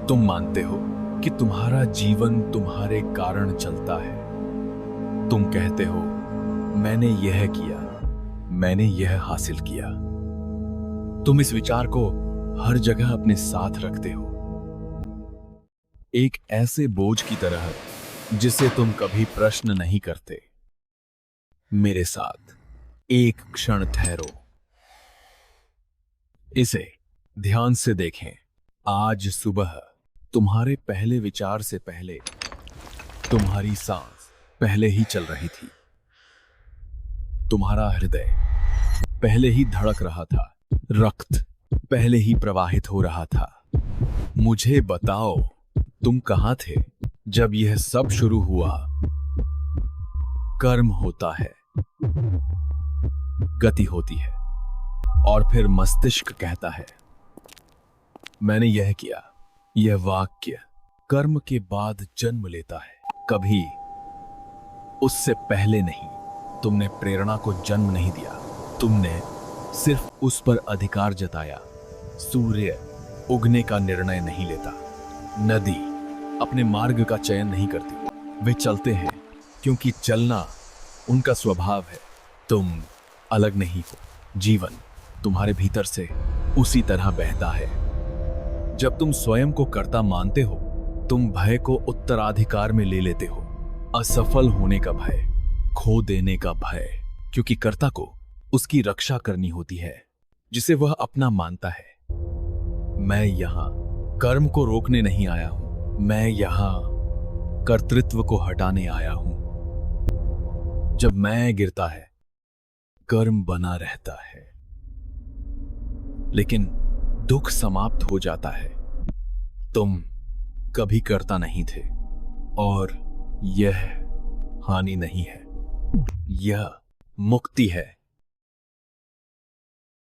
तुम मानते हो कि तुम्हारा जीवन तुम्हारे कारण चलता है। तुम कहते हो मैंने यह किया, मैंने यह हासिल किया। तुम इस विचार को हर जगह अपने साथ रखते हो, एक ऐसे बोझ की तरह जिसे तुम कभी प्रश्न नहीं करते। मेरे साथ एक क्षण ठहरो, इसे ध्यान से देखें। आज सुबह तुम्हारे पहले विचार से पहले तुम्हारी सांस पहले ही चल रही थी। तुम्हारा हृदय पहले ही धड़क रहा था, रक्त पहले ही प्रवाहित हो रहा था। मुझे बताओ, तुम कहां थे जब यह सब शुरू हुआ? कर्म होता है, गति होती है, और फिर मस्तिष्क कहता है मैंने यह किया। यह वाक्य कर्म के बाद जन्म लेता है, कभी उससे पहले नहीं। तुमने प्रेरणा को जन्म नहीं दिया, तुमने सिर्फ उस पर अधिकार जताया। सूर्य उगने का निर्णय नहीं लेता, नदी अपने मार्ग का चयन नहीं करती। वे चलते हैं क्योंकि चलना उनका स्वभाव है। तुम अलग नहीं हो, जीवन तुम्हारे भीतर से उसी तरह बहता है। जब तुम स्वयं को कर्ता मानते हो, तुम भय को उत्तराधिकार में ले लेते हो। असफल होने का भय, खो देने का भय, क्योंकि कर्ता को उसकी रक्षा करनी होती है जिसे वह अपना मानता है। मैं यहां कर्म को रोकने नहीं आया हूं, मैं यहां कर्तृत्व को हटाने आया हूं। जब मैं गिरता है, कर्म बना रहता है, लेकिन दुख समाप्त हो जाता है। तुम कभी कर्ता नहीं थे, और यह हानि नहीं है, यह मुक्ति है।